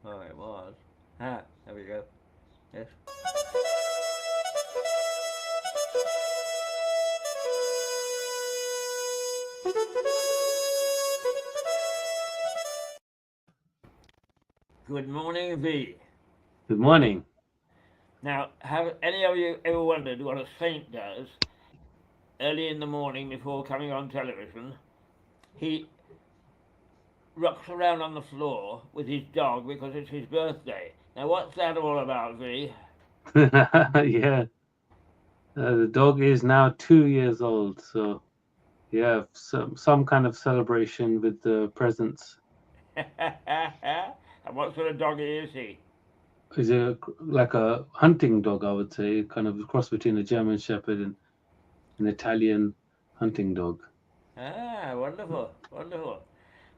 Oh, it was. Ah, there we go. Yes. Good morning, V. Good morning. Now, have any of you ever wondered what a saint does early in the morning before coming on television? He rocks around on the floor with his dog because it's his birthday. Now, what's that all about, V? Yeah, the dog is now 2 years old, so yeah, some kind of celebration with the presents. And what sort of dog is he? Is like a hunting dog, I would say, kind of a cross between a German Shepherd and an Italian hunting dog. Ah, wonderful, wonderful.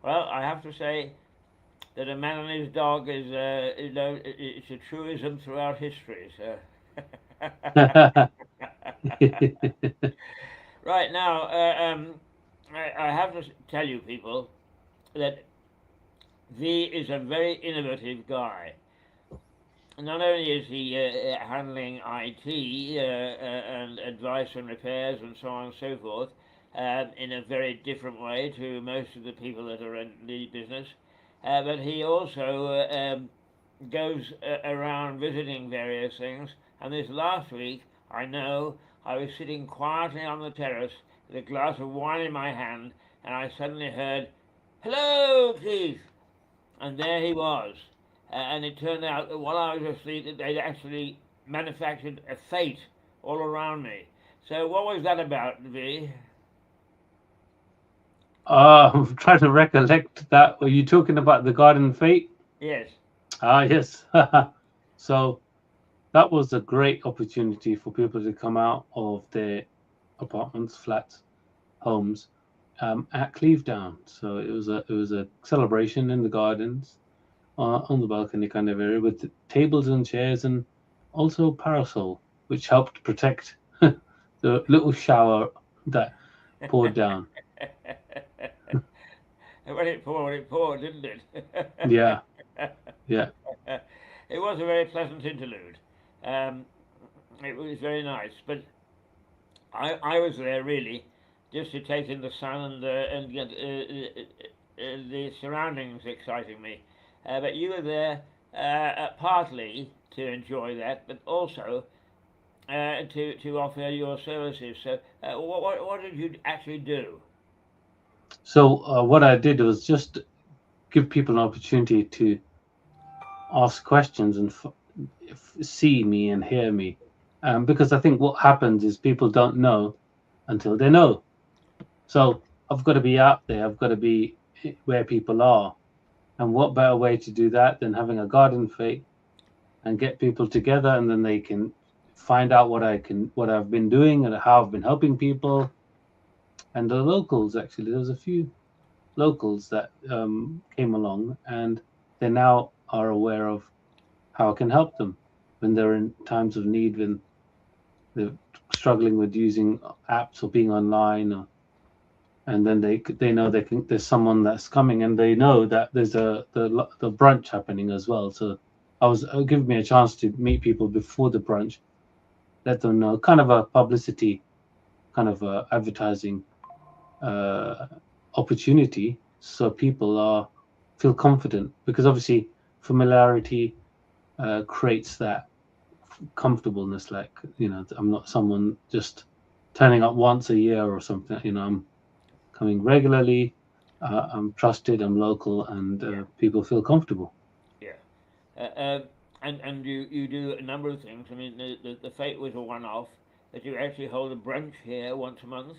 Well, I have to say that a man and his dog is, it's a truism throughout history. So, right now, I have to tell you people that V is a very innovative guy. Not only is he handling IT and advice and repairs and so on and so forth in a very different way to most of the people that are in the business, but he also goes around visiting various things. And this last week, I know I was sitting quietly on the terrace with a glass of wine in my hand, and I suddenly heard, "Hello, Keith!" And there he was. And it turned out that while I was asleep, that they'd actually manufactured a fate all around me. So what was that about, V? I'm trying to recollect that. Were you talking about the Garden Fate? Yes. Ah, yes. So that was a great opportunity for people to come out of their apartments, flats, homes at Clevedown. So it was a celebration in the gardens on the balcony kind of area with tables and chairs and also parasol, which helped protect the little shower that poured down. It poured, didn't it? Yeah, yeah. It was a very pleasant interlude. Um, it was very nice, but I was there really just to take in the sun and get the surroundings exciting me. But you were there partly to enjoy that, but also to offer your services. So, what did you actually do? So what I did was just give people an opportunity to ask questions and see me and hear me, because I think what happens is people don't know until they know. So I've got to be out there. I've got to be where people are. And what better way to do that than having a garden fete and get people together, and then they can find out what I've been doing and how I've been helping people. And the locals, actually, there was a few locals that came along, and they now are aware of how I can help them when they're in times of need, when they're struggling with using apps or being online, and then they know there's someone that's coming, and they know that there's the brunch happening as well. So it gave me a chance to meet people before the brunch, let them know, kind of a publicity, kind of a advertising uh, opportunity, so people are feel confident, because obviously familiarity creates that comfortableness. Like, I'm not someone just turning up once a year or something. I'm coming regularly. I'm trusted. I'm local, and Yeah, people feel comfortable. yeah. And you do a number of things. I mean, the fete was a one-off, but you actually hold a brunch here once a month.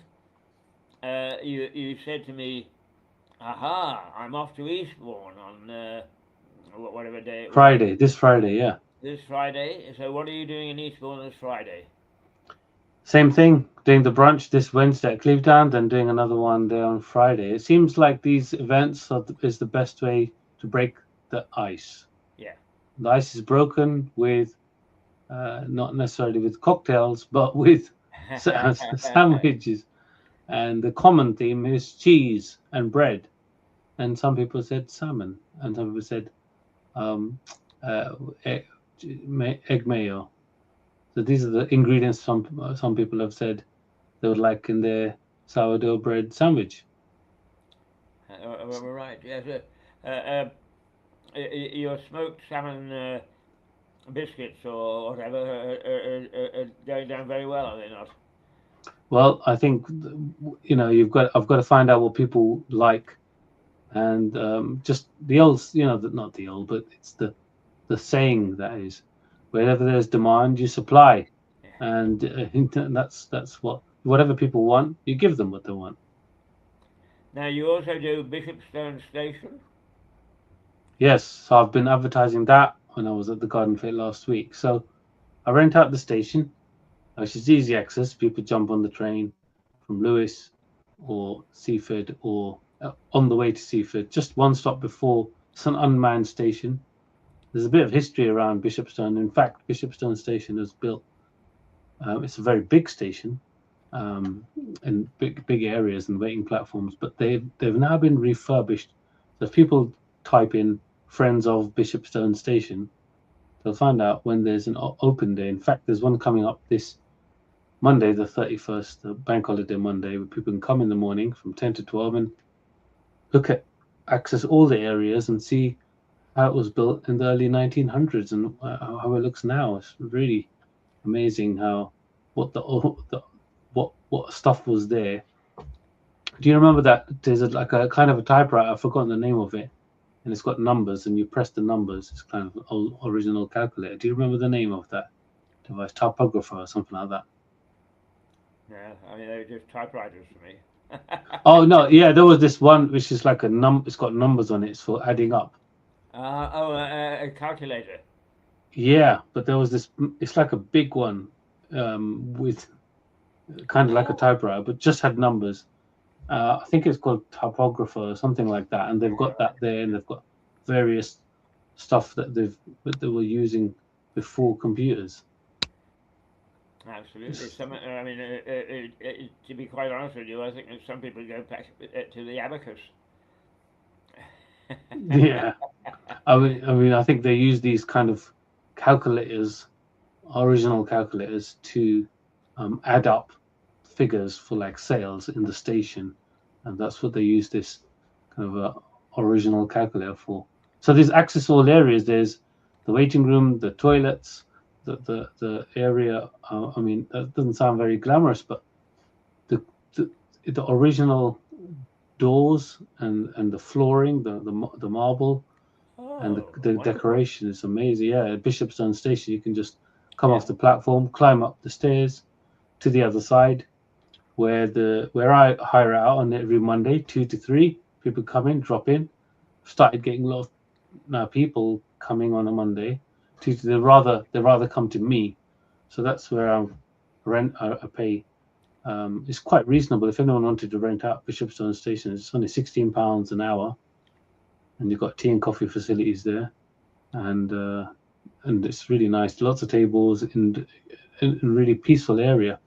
You said to me, "Aha! I'm off to Eastbourne on whatever day it was This Friday, yeah. this Friday. So what are you doing in Eastbourne this Friday?" Same thing. Doing the brunch this Wednesday at Cleveland, then doing another one there on Friday. It seems like these events is the best way to break the ice. Yeah. The ice is broken with not necessarily with cocktails, but with sandwiches. And the common theme is cheese and bread. And some people said salmon, and some people said egg mayo. So these are the ingredients some people have said they would like in their sourdough bread sandwich. Right. Yes. Your smoked salmon biscuits or whatever are going down very well, are they not? Well, I think I've got to find out what people like, and just the old, not the old, but it's the saying that is, wherever there's demand, you supply, and that's whatever people want, you give them what they want. Now you also do Bishopstone Station. Yes, so I've been advertising that when I was at the Garden Fair last week. So I rent out the station, which is easy access. People jump on the train from Lewes or Seaford or on the way to Seaford, just one stop before. It's an unmanned station. There's a bit of history around Bishopstone. In fact, Bishopstone Station was built. It's a very big station, and big areas and waiting platforms. But they've now been refurbished. So if people type in "Friends of Bishopstone Station," they'll find out when there's an open day. In fact, there's one coming up this Monday, the 31st, the bank holiday Monday, where people can come in the morning from 10 to 12 and access all the areas and see how it was built in the early 1900s and how it looks now. It's really amazing how what stuff was there. Do you remember that there's like a kind of a typewriter? I've forgotten the name of it, and it's got numbers, and you press the numbers. It's kind of an old original calculator. Do you remember the name of that device? Typographer or something like that? No, I mean they were just typewriters for me. Oh no, yeah, there was this one which is like it's got numbers on it. It's for adding up. A calculator. Yeah, but there was this. It's like a big one, with kind of like a typewriter, but just had numbers. I think it's called Typographer or something like that, and they've got that there, and they've got various stuff that they were using before computers. Absolutely. I mean, to be quite honest with you, I think that some people go back to the abacus. Yeah, I think they use these kind of calculators, original calculators, to add up figures for like sales in the station, and that's what they use this kind of original calculator for. So there's access all areas. There's the waiting room, the toilets, the area. I mean, that doesn't sound very glamorous, but the original doors and the flooring, the marble, and the decoration is amazing. Yeah, at Bishopstone Station, you can just come off the platform, climb up the stairs to the other side, where I hire out on every Monday, 2 to 3. People come in, drop in. Started getting a lot of now people coming on a Monday. They rather come to me, so that's where I pay. It's quite reasonable. If anyone wanted to rent out Bishopstone Station, it's only £16 an hour, and you've got tea and coffee facilities there, and it's really nice. Lots of tables in really peaceful area.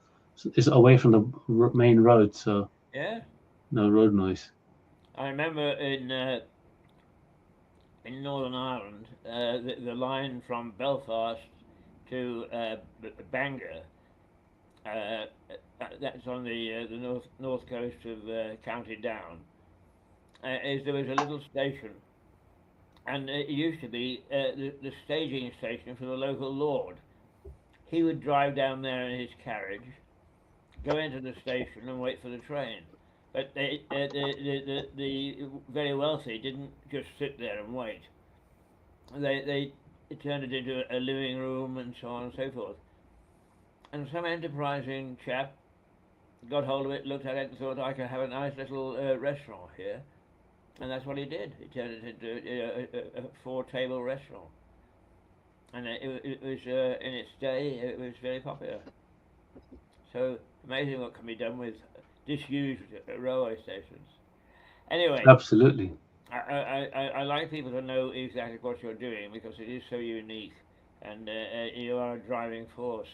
It's away from the main road, so no road noise. I remember in Northern Ireland, the line from Belfast to Bangor, that's on the north coast of County Down, is there was a little station, and it used to be the staging station for the local lord. He would drive down there in his carriage, go into the station and wait for the train. But the very wealthy didn't just sit there and wait. They turned it into a living room and so on and so forth. And some enterprising chap got hold of it, looked at it and thought, I could have a nice little restaurant here. And that's what he did. He turned it into a 4-table restaurant. And it was, in its day, it was very popular. So amazing what can be done with disused railway stations. Anyway, absolutely. I like people to know exactly what you're doing because it is so unique, and you are a driving force.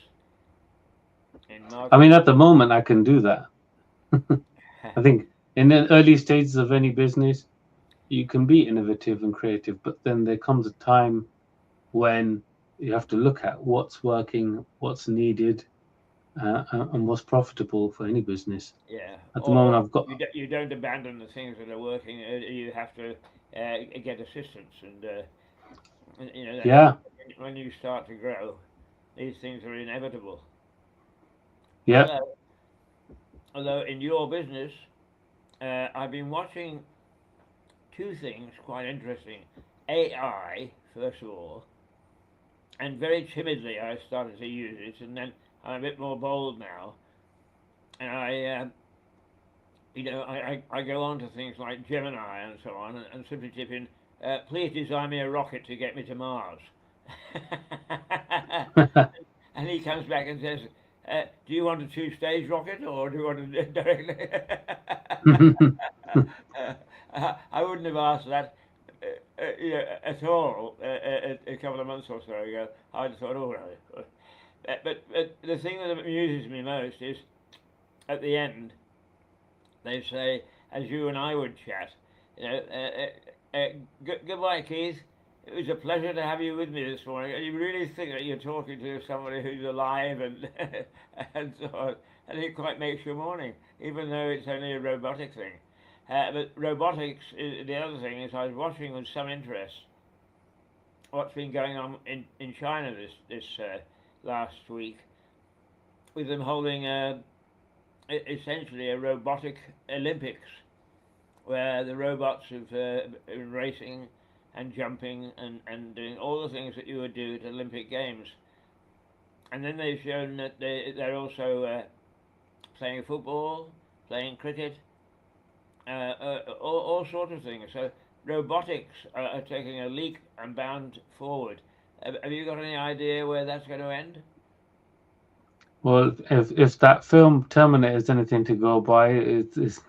I mean, at the moment, I can do that. I think in the early stages of any business, you can be innovative and creative, but then there comes a time when you have to look at what's working, what's needed, and what's profitable for any business. Yeah, At the moment, or I've got you don't abandon the things that are working. You have to get assistance, and you know that yeah, when you start to grow, these things are inevitable. yeah. Although in your business, I've been watching two things quite interesting. AI, first of all, and very timidly I started to use it, and then I'm a bit more bold now, and I go on to things like Gemini and so on, and simply tip in, please design me a rocket to get me to Mars. And he comes back and says, do you want a two-stage rocket or do you want to directly? I wouldn't have asked that at all a couple of months or so ago. I'd thought, oh, really. But the thing that amuses me most is at the end, they say, as you and I would chat, you know, goodbye, Keith. It was a pleasure to have you with me this morning. And you really think that you're talking to somebody who's alive and and so on, and it quite makes your morning, even though it's only a robotic thing. But robotics, the other thing is, I was watching with some interest what's been going on in China this last week, with them holding essentially a robotic Olympics, where the robots have been racing and jumping and doing all the things that you would do at Olympic Games. And then they've shown that they're also playing football, playing cricket, all sorts of things. So robotics are taking a leap and bound forward. Have you got any idea where that's going to end? Well, if that film Terminator is anything to go by, it's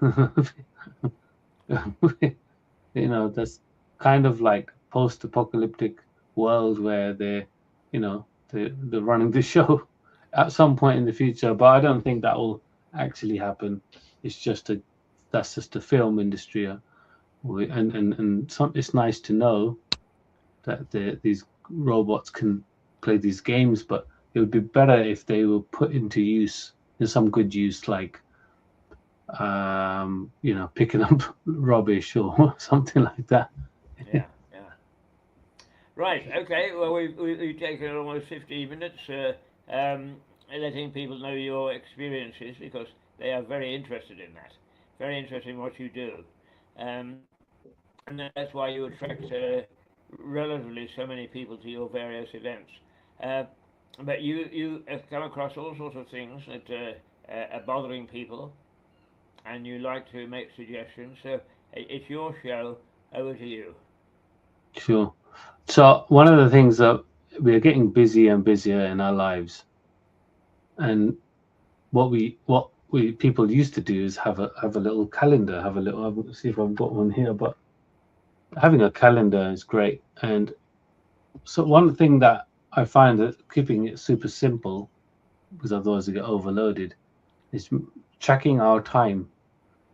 that's kind of like post-apocalyptic world where they're running the show at some point in the future. But I don't think that will actually happen. That's just a film industry, it's nice to know that these robots can play these games, but it would be better if they were put into use in some good use, like picking up rubbish or something like that. Yeah, yeah. Right. Okay. Well, we've taken almost 15 minutes, letting people know your experiences because they are very interested in that, very interested in what you do, um, and that's why you attract relatively so many people to your various events. Uh, but you have come across all sorts of things that are bothering people, and you like to make suggestions. So it's your show. Over to you. Sure. So one of the things that we are getting busier and busier in our lives, and what we people used to do is have a little calendar, I'll see if I've got one here, but having a calendar is great. And so one thing that I find that keeping it super simple, because otherwise we get overloaded, is tracking our time.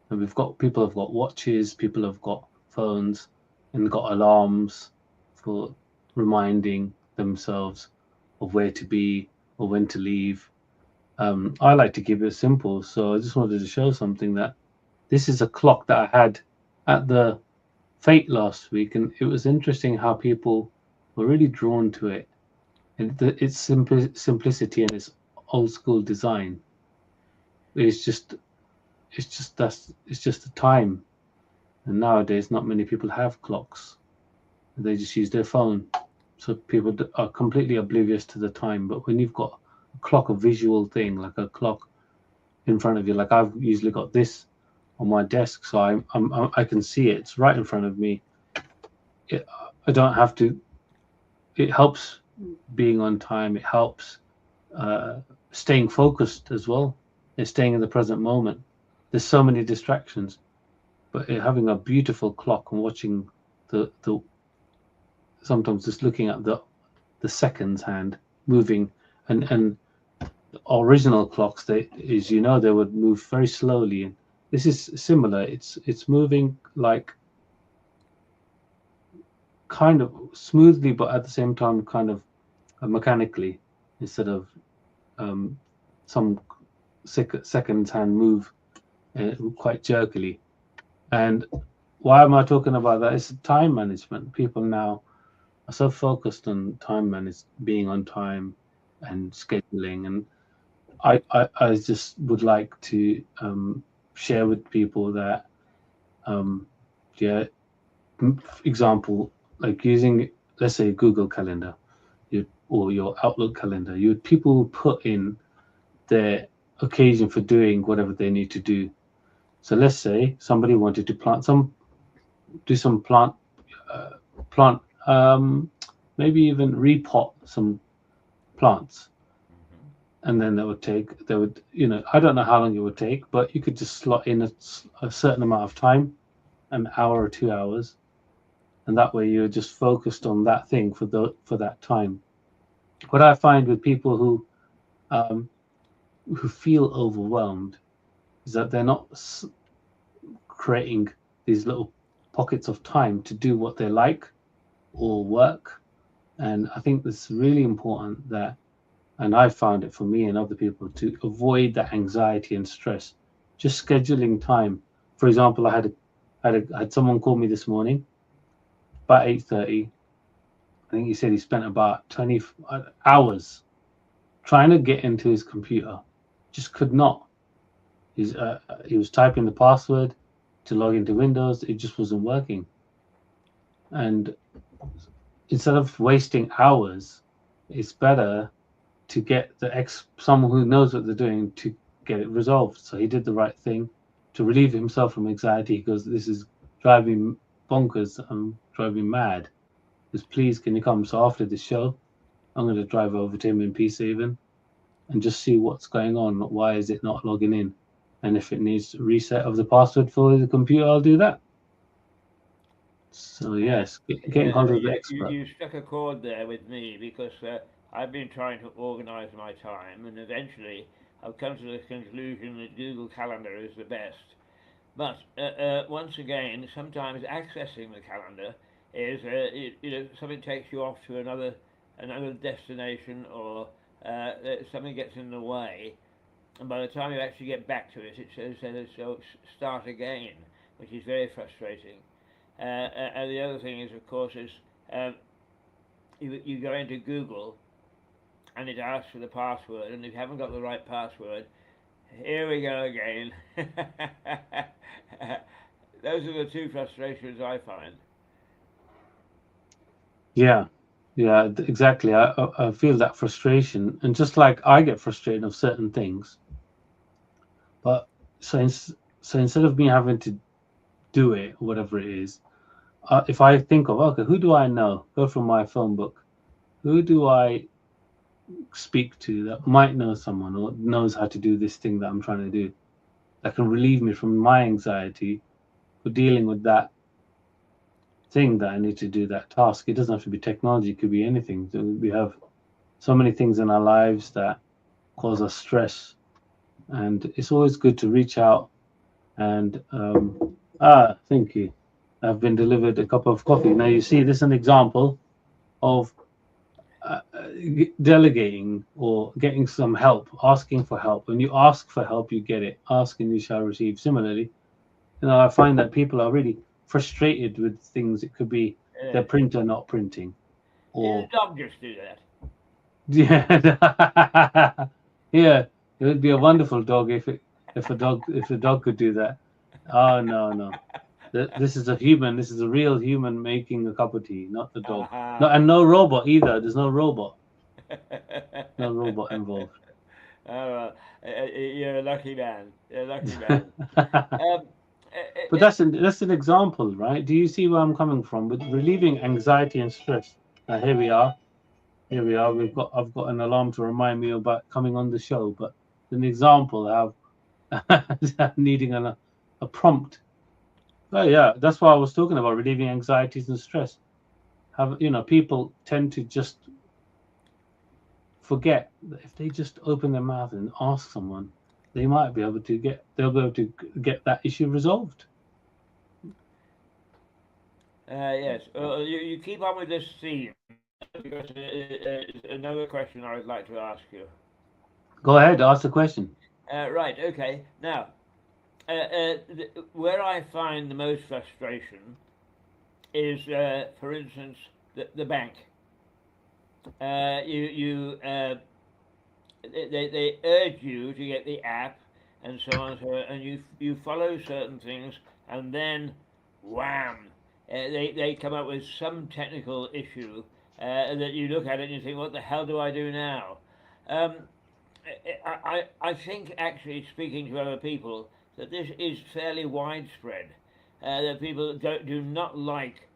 And people have got watches, people have got phones, and got alarms for reminding themselves of where to be or when to leave. I like to keep it simple, so I just wanted to show something that this is a clock that I had at the Fate last week, and it was interesting how people were really drawn to it. And its simplicity and its old school design. It's just it's just the time. And nowadays, not many people have clocks. They just use their phone. So people are completely oblivious to the time. But when you've got a clock, a visual thing, like a clock in front of you, like I've usually got this on my desk, so I can see it. It's right in front of me. I don't have to. It helps being on time. It helps staying focused as well. And staying in the present moment. There's so many distractions, but having a beautiful clock and watching the sometimes just looking at the seconds hand moving, and original clocks, they would move very slowly, and this is similar. It's moving like kind of smoothly, but at the same time, kind of mechanically, instead of some second-hand move quite jerkily. And why am I talking about that? It's time management. People now are so focused on being on time and scheduling. And I just would like to share with people that, yeah, example, like using, let's say, Google Calendar, or your Outlook calendar, people put in their occasion for doing whatever they need to do. So let's say somebody wanted to do some plant, maybe even repot some plants, and then they would, I don't know how long it would take, but you could just slot in a certain amount of time, an hour or 2 hours, and that way you're just focused on that thing for that time. What I find with people who feel overwhelmed is that they're not creating these little pockets of time to do what they like or work. And I think it's really important that, and I found it for me and other people, to avoid that anxiety and stress. Just scheduling time. For example, I had someone call me this morning about 8:30. I think he said he spent about 20 hours trying to get into his computer. Just could not. He was typing the password to log into Windows. It just wasn't working. And instead of wasting hours, it's better to get someone who knows what they're doing to get it resolved. So he did the right thing to relieve himself from anxiety. He goes, "This is driving bonkers. I'm driving mad. Just please, can you come?" So after the show, I'm going to drive over to him in Peacehaven and just see what's going on. Why is it not logging in? And if it needs reset of the password for the computer, I'll do that. So yes, get in contact with the expert. You struck a chord there with me, because I've been trying to organise my time, and eventually I've come to the conclusion that Google Calendar is the best. But once again, sometimes accessing the calendar is something takes you off to another destination, or something gets in the way, and by the time you actually get back to it, it says so start again, which is very frustrating. And the other thing is, of course, is you go into Google and it asks for the password, and if you haven't got the right password, here we go again. Those are the two frustrations I find. Yeah, exactly. I feel that frustration, and just like I get frustrated of certain things, but so instead of me having to do it, whatever it is, if I think of, okay, who do I know? Go from my phone book. Who do I speak to that might know someone or knows how to do this thing that I'm trying to do, that can relieve me from my anxiety for dealing with that thing that I need to do, that task. It doesn't have to be technology, it could be anything. We have so many things in our lives that cause us stress, and it's always good to reach out. And thank you. I've been delivered a cup of coffee. Now you see, this is an example of delegating or getting some help, asking for help. When you ask for help, you get it. Ask and you shall receive. Similarly, I find that people are really frustrated with things. It could be their printer not printing, or the dog just do that. Yeah, yeah. It would be a wonderful dog if the dog could do that. Oh no. This is a human. This is a real human making a cup of tea, not the dog. No, and no robot either. There's no robot. No robot involved. Oh, you're a lucky man. You're a lucky man. But that's an example, right? Do you see where I'm coming from with relieving anxiety and stress? Now here we are. I've got an alarm to remind me about coming on the show, but an example of needing a prompt. Oh yeah, that's why I was talking about relieving anxieties and stress. People tend to just forget that if they just open their mouth and ask someone, they'll be able to get that issue resolved. Yes. You keep on with this theme because another question I would like to ask you. Go ahead, ask the question. Right. Okay. Now, where I find the most frustration is, for instance, the bank. They urge you to get the app and so on, and you follow certain things, and then wham, they come up with some technical issue that you look at it and you think, what the hell do I do now? Um, I think, actually, speaking to other people, that this is fairly widespread. That people do not like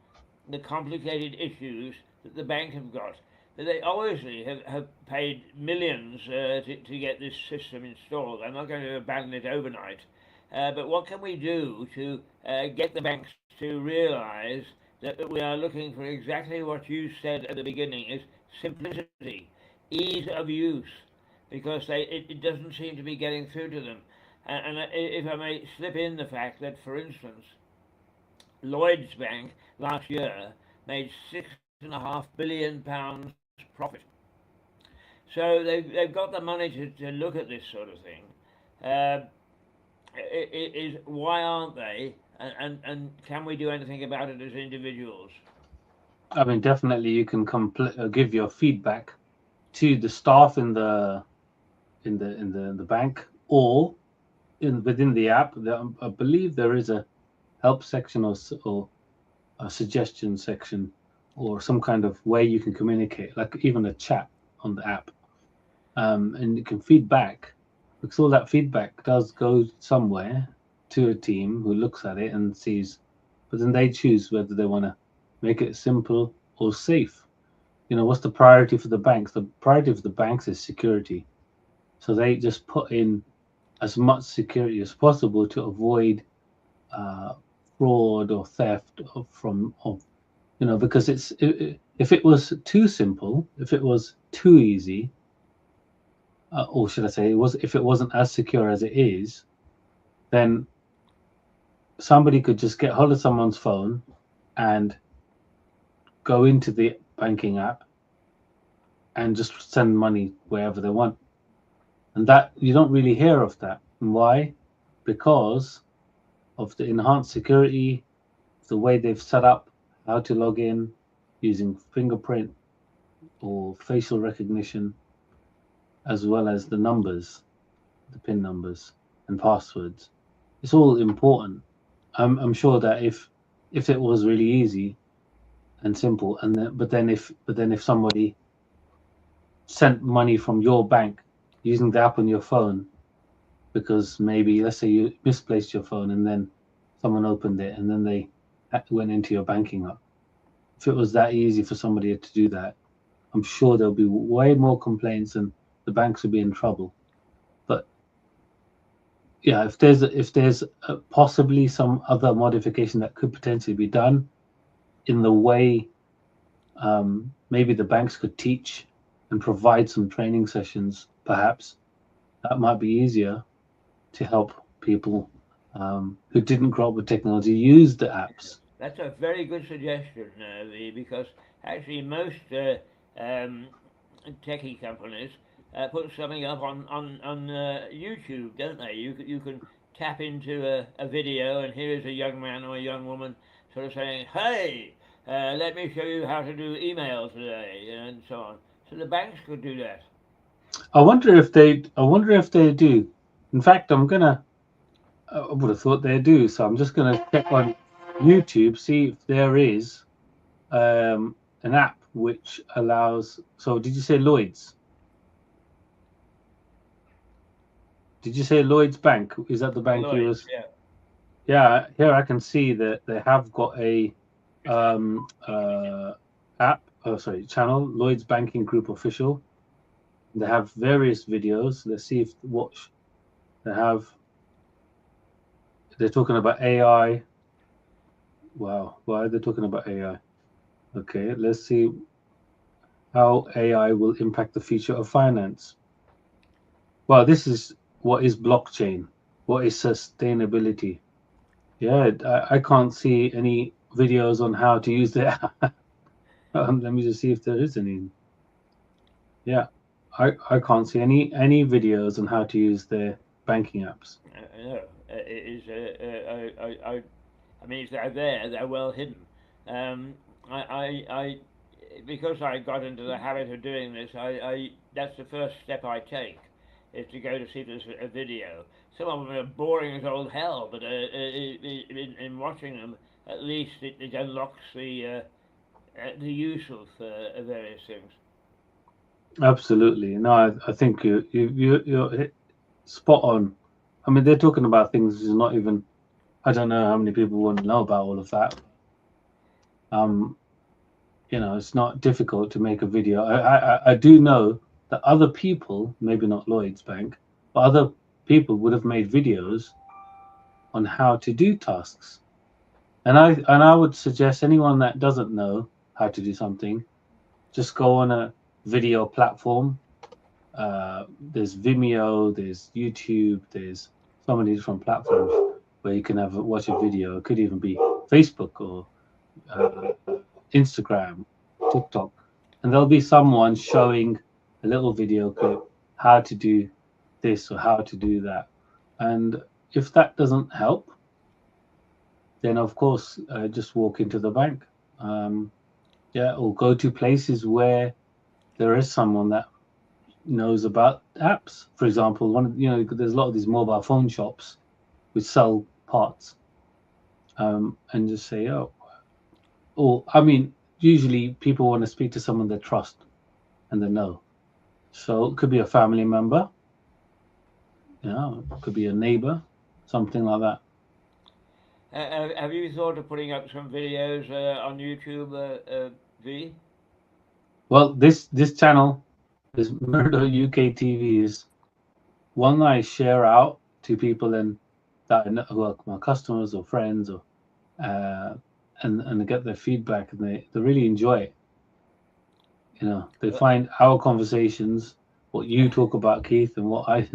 the complicated issues that the bank have got. But they obviously have paid millions to get this system installed. I'm not going to abandon it overnight. But what can we do to get the banks to realize that we are looking for exactly what you said at the beginning, is simplicity, ease of use, because it doesn't seem to be getting through to them. And if I may slip in the fact that, for instance, Lloyds Bank last year made £6.5 billion profit. So they've got the money to look at this sort of thing. Uh, why aren't they? And can we do anything about it as individuals? I mean, definitely you can give your feedback to the staff in the bank, or within the app. I believe there is a help section, or a suggestion section, or some kind of way you can communicate, like even a chat on the app, and you can feedback, because all that feedback does go somewhere to a team who looks at it and sees, but then they choose whether they want to make it simple or safe. What's the priority for the banks? The priority for the banks is security, so they just put in as much security as possible to avoid uh, fraud or theft because if it was too simple, if it was too easy, or should I say, if it wasn't as secure as it is, then somebody could just get hold of someone's phone and go into the banking app and just send money wherever they want. And that you don't really hear of that. And why? Because of the enhanced security, the way they've set up how to log in using fingerprint or facial recognition, as well as the numbers, the PIN numbers and passwords. It's all important. I'm sure that if it was really easy and simple, but then if somebody sent money from your bank using the app on your phone, because maybe, let's say, you misplaced your phone and then someone opened it and then they went into your banking app. If it was that easy for somebody to do that, I'm sure there'll be way more complaints and the banks will be in trouble. But yeah, if there's possibly some other modification that could potentially be done in the way, maybe the banks could teach and provide some training sessions, perhaps that might be easier to help people who didn't grow up with technology use the apps. That's a very good suggestion, Lee, because actually most um, techie companies put something up on YouTube, don't they? You can tap into a video, and here is a young man or a young woman sort of saying, "Hey, let me show you how to do email today," and so on. So the banks could do that. I wonder if they do. In fact, I would have thought they do. So I'm just gonna check on YouTube, see if there is an app which allows. So did you say Lloyd's? Did you say Lloyd's Bank? Is that the bank you Lloyd's, was? yeah. Yeah, here I can see that they have got a app. Oh, sorry, channel, Lloyd's Banking Group Official. They have various videos. Let's see if watch. They have. They're talking about AI. Wow, why are they talking about AI? Okay, let's see how AI will impact the future of finance. Well, this is what is blockchain. What is sustainability? Yeah, I can't see any videos on how to use the app. Let me just see if there is any. Yeah, I can't see any videos on how to use their banking apps. No, it is. I mean, they're there. They're well hidden. Um, I, because I got into the habit of doing this, that's the first step I take, is to go to see if there's a video. Some of them are boring as old hell, but in watching them, at least it unlocks the use of various things. Absolutely. No, I think you're spot on. I mean, they're talking about things is not even. I don't know how many people want to know about all of that. You know, it's not difficult to make a video. I do know that other people, maybe not Lloyd's Bank, but other people would have made videos on how to do tasks. And I would suggest anyone that doesn't know how to do something, just go on a video platform. There's Vimeo, there's YouTube, there's so many different platforms where you can watch a video. It could even be Facebook or Instagram, TikTok, and there'll be someone showing a little video clip how to do this or how to do that. And if that doesn't help, then of course just walk into the bank, or go to places where there is someone that knows about apps. For example, there's a lot of these mobile phone shops which sell parts, and just say, usually people want to speak to someone they trust and they know. So it could be a family member, it could be a neighbor, something like that. Have you thought of putting up some videos on YouTube, V? Well, this channel, this Murdo UK TV, is one I share out to people who are my customers or friends, or and get their feedback, and they really enjoy it. They find our conversations, what you talk about, Keith, and what I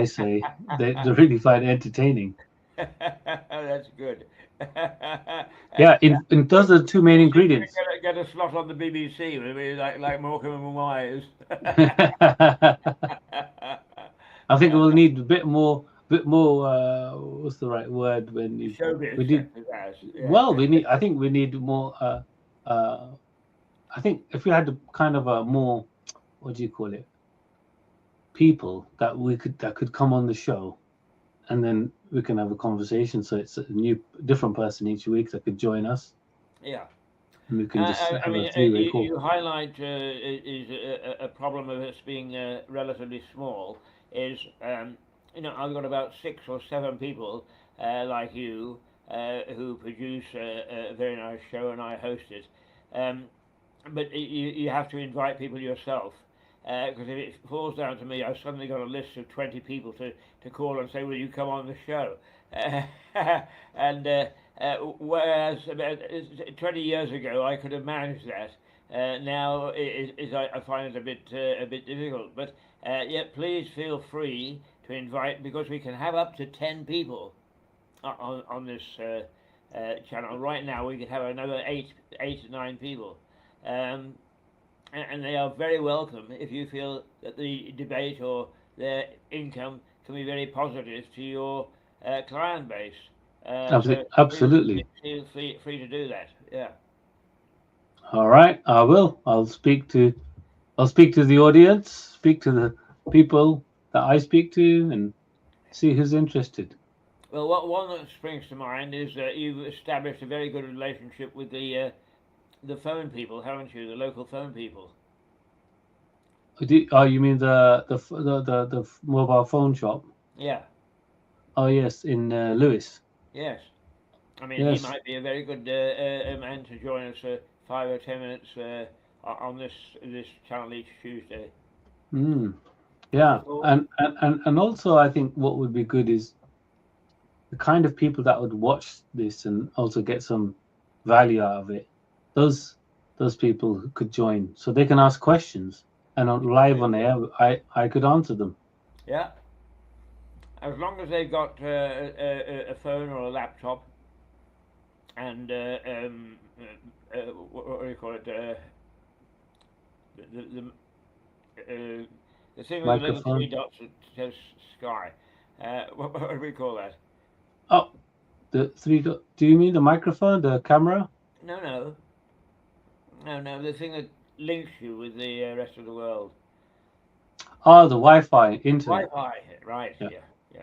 say, they really find entertaining. That's good. Yeah, in those are the two main ingredients. Get a slot on the BBC, like Morecambe and Wise. I think we'll need a bit more. What's the right word when you? Showbiz. We need. Yeah. Well, I think we need more. I think if we had a kind of a more, what do you call it? People that could come on the show, and then we can have a conversation. So it's a different person each week that could join us. Yeah. And we can just have a three-way call. You highlight is a problem of us being relatively small. Is I've got about 6 or 7 people like you who produce a very nice show, and I host it. But you have to invite people yourself, because if it falls down to me, I've suddenly got a list of 20 people to call and say, will you come on the show? And whereas about 20 years ago I could have managed that, now I find it a bit difficult. But yet please feel free to invite, because we can have up to 10 people on this channel. Right now we could have another 8 to 9 people. And they are very welcome if you feel that the debate or their income can be very positive to your client base. Absolutely. Feel free to do that. Yeah. All right, I will. I'll speak to the audience, speak to the people that I speak to, and see who's interested. Well, one that springs to mind is that you've established a very good relationship with the phone people, haven't you? The local phone people. You mean the mobile phone shop? Yeah. Oh yes, in Lewes. Yes. I mean, yes. He might be a very good man to join us for 5 or 10 minutes on this channel each Tuesday. Yeah, and also I think what would be good is the kind of people that would watch this and also get some value out of it. Those people who could join, so they can ask questions, and live on air, I could answer them. Yeah. As long as they've got a phone or a laptop, and what do you call it? The the thing with the little three Microphone. dots that says sky. What do we call that? Oh, the three. Do you mean the microphone, the camera? No, no, no. The thing that links you with the rest of the world. Oh, the Wi-Fi, internet. Wi-Fi, right? Yeah, Yeah, yeah,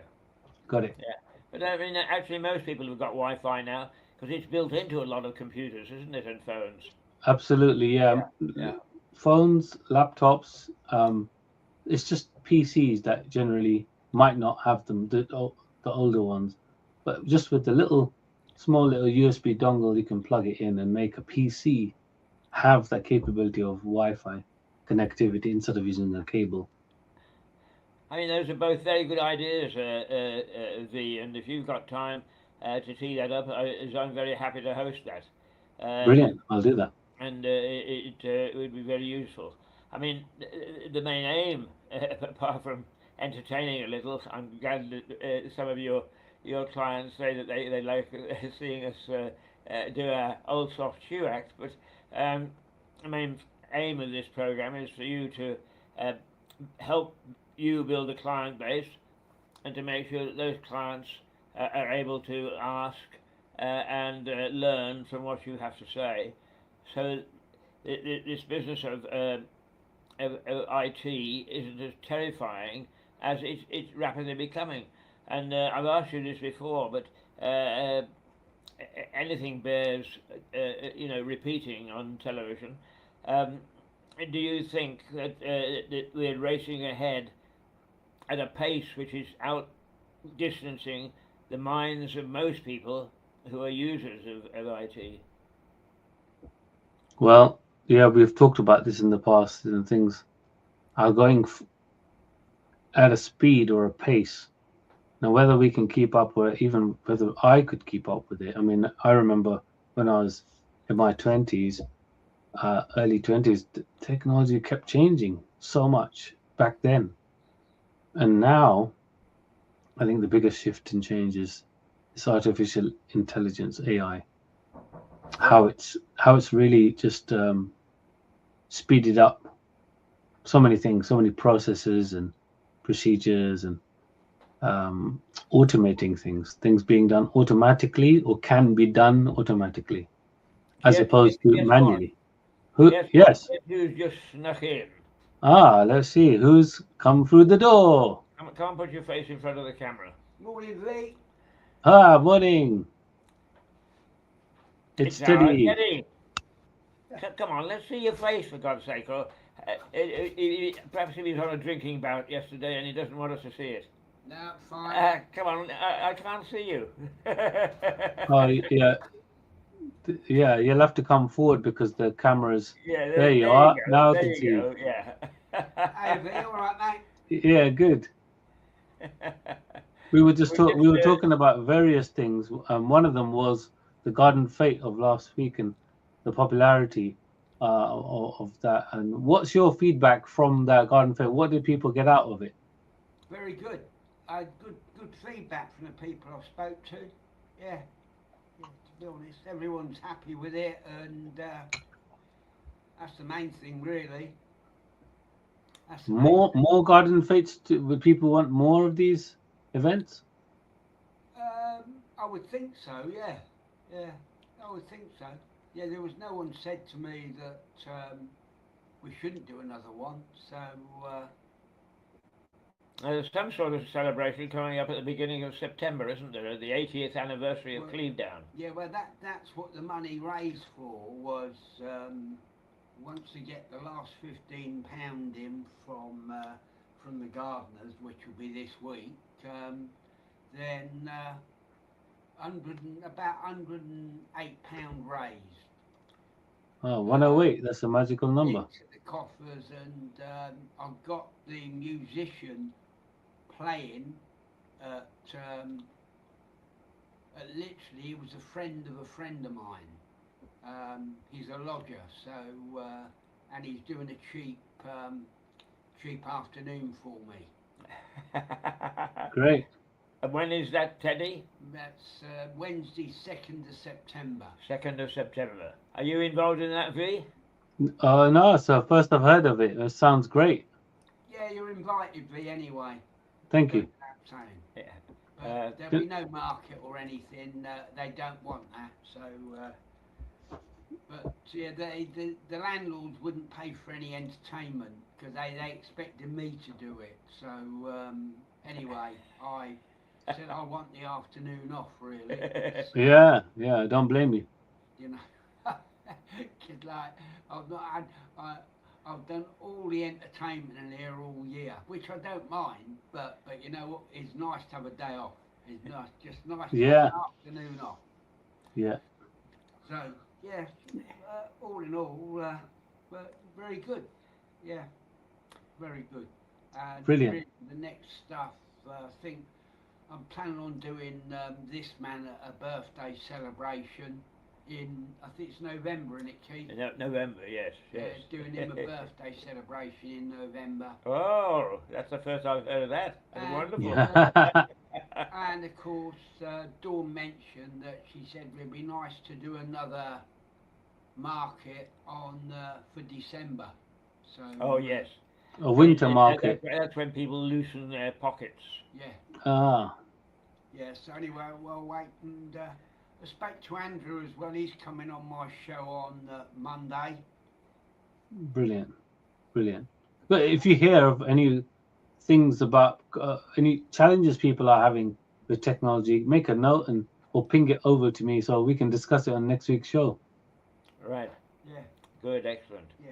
got it. yeah. But I mean, actually, most people have got Wi-Fi now because it's built into a lot of computers, isn't it, and phones? Absolutely, yeah. Yeah, yeah. Phones, laptops. It's just PCs that generally might not have them. The older ones, but just with the small little USB dongle, you can plug it in and make a PC have that capability of Wi-Fi connectivity instead of using a cable. I mean, those are both very good ideas, V. And if you've got time to tee that up, I'm very happy to host that. Um, Brilliant. I'll do that. and it would be very useful. I mean, the main aim, apart from entertaining a little, I'm glad that some of your clients say that they like seeing us do our old soft shoe act. But the main aim of this program is for you to uh, help you build a client base and to make sure that those clients are able to ask and learn from what you have to say. So this business of IT isn't as terrifying as it's rapidly becoming. And I've asked you this before, but anything bears, repeating on television. Um, do you think that we're racing ahead at a pace which is outdistancing the minds of most people who are users of IT? Well, yeah, we've talked about this in the past, and things are going at a speed or a pace. Now, whether we can keep up, or even whether I could keep up with it. I mean, I remember when I was in my 20s, early 20s, technology kept changing so much back then. And now, I think the biggest shift and change is artificial intelligence, AI. Well, How it's really just speeded up so many things, so many processes and procedures, and um, automating things being done automatically or can be done automatically as guess, opposed to guess what? manually. Who? Guess, Yes. guess who's just snuck in? Let's see who's come through the door. Come and put your face in front of the camera. Morning, V. Morning. It's It's all right, Teddy. Teddy. Come on, let's see your face, for God's sake. Or perhaps he was on a drinking bout yesterday and he doesn't want us to see it. No, fine. Come on, I can't see you. Oh, yeah. Yeah, you'll have to come forward because the camera's. Yeah, There you there are. you go. Now I There can you see you. go. Yeah. Hey, V, all right, mate? Yeah, good. We were talking about various things. One of them was the Garden Fate of last week and the popularity of that. And what's your feedback from that Garden Fate? What did people get out of it? Very good. Good feedback from the people I spoke to. Yeah, to be honest, everyone's happy with it, and that's the main thing, really. That's the main thing. More Garden Fates? Would people want more of these events? I would think so. Yeah, yeah, I would think so. Yeah, there was no one said to me that we shouldn't do another one. So. There's some sort of celebration coming up at the beginning of September, isn't there? The 80th anniversary of Clevedown. Yeah, well, that's what the money raised for was. Once we get the last £15 in from the gardeners, which will be this week, then about £108 raised. Oh, 108. That's a magical number. Into the coffers, and I've got the musician playing at literally, he was a friend of mine. He's a lodger, so and he's doing a cheap afternoon for me. Great. And when is that, Teddy? That's Wednesday, 2nd of September. 2nd of September. Are you involved in that, V? No, so first I've heard of it. It sounds great. Yeah, you're invited, V, anyway. Thank you. That's what I'm saying. Yeah. But there'll be no market or anything. They don't want that. So, but yeah, the landlords wouldn't pay for any entertainment because they expected me to do it. So anyway, I said I want the afternoon off, really. Yeah, don't blame you. You know, because like I've not had, I've done all the entertainment in here all year, which I don't mind. But you know what? It's nice to have a day off. It's nice, just nice to Yeah. have an afternoon off. Yeah. So yeah, all in all, but very good. Yeah, very good. And Brilliant. really the next stuff, I think I'm planning on doing this man a birthday celebration in, I think it's November, isn't it, Keith? November, yes. Yeah, doing him a birthday celebration in November. Oh, that's the first I've heard of that. That's And, wonderful. Yeah. And of course, Dawn mentioned that she said it'd be nice to do another market on for December. So. Oh, yes. A winter market. That's when people loosen their pockets. Yeah. Ah, Yeah. So anyway, we'll wait and I spoke to Andrew as well. He's coming on my show on Monday. brilliant. Brilliant. But if you hear of any things about any challenges people are having with technology, make a note and or ping it over to me so we can discuss it on next week's show. Right. Yeah. Good, excellent. Yeah.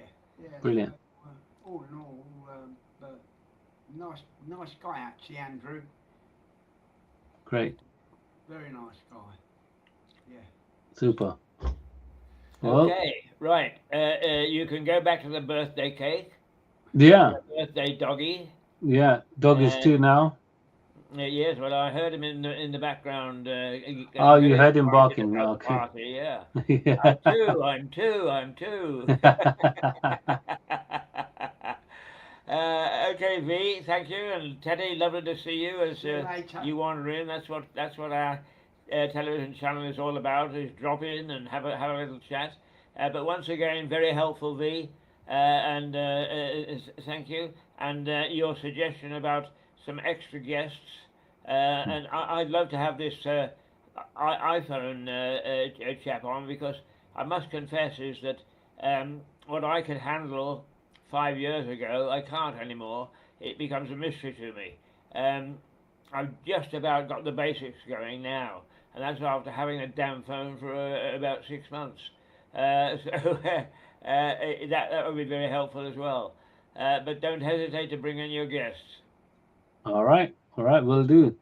Brilliant. So, all in all, but nice guy actually, Andrew. Great. Very nice guy. Yeah. Super. Well, Okay, right. You can go back to the birthday cake. yeah. Birthday doggy. Yeah. Dog is 2 now. Yes, well, I heard him in the background. Oh, you heard him excited barking. about the Okay. party, yeah. Yeah. I'm two. Okay, V, thank you, and Teddy, lovely to see you as See you later. you wander in. That's what our television channel is all about. Is drop in and have a little chat. But once again, very helpful, V, and thank you. And your suggestion about some extra guests, and I'd love to have this iPhone chap on, because I must confess is that what I could handle 5 years ago, I can't anymore. It becomes a mystery to me. I've just about got the basics going now, and that's after having a damn phone for about 6 months. So that would be very helpful as well. But don't hesitate to bring in your guests. All right. We'll do.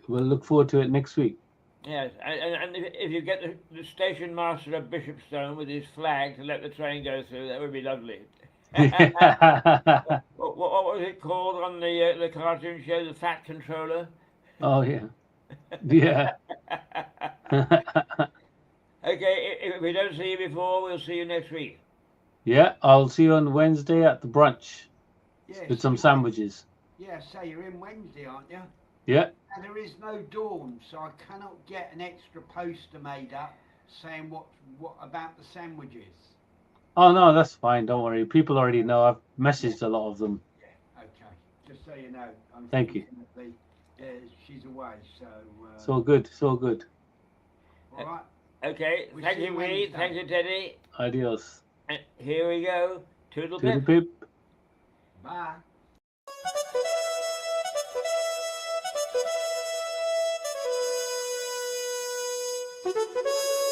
We'll look forward to it next week. Yes, and if you get the station master of Bishopstone with his flag to let the train go through, that would be lovely. What was it called on the cartoon show? The Fat Controller? Oh, yeah. Yeah. Okay, if we don't see you before, we'll see you next week. Yeah, I'll see you on Wednesday at the brunch Yes. with some sandwiches. Yeah, so you're in Wednesday, aren't you? Yeah. And there is no Dawn, so I cannot get an extra poster made up saying what about the sandwiches. Oh, no, that's fine. Don't worry. People already know. I've messaged a lot of them. Yeah, okay. Just so you know. I'm Thank you. thinking that she's away, so. So good. All right. Okay, We'll thank see you, you Reed. Wednesday. Thank you, Teddy. Adios. And here we go. Toodle Toodle pip. pip. Bye. Thank you.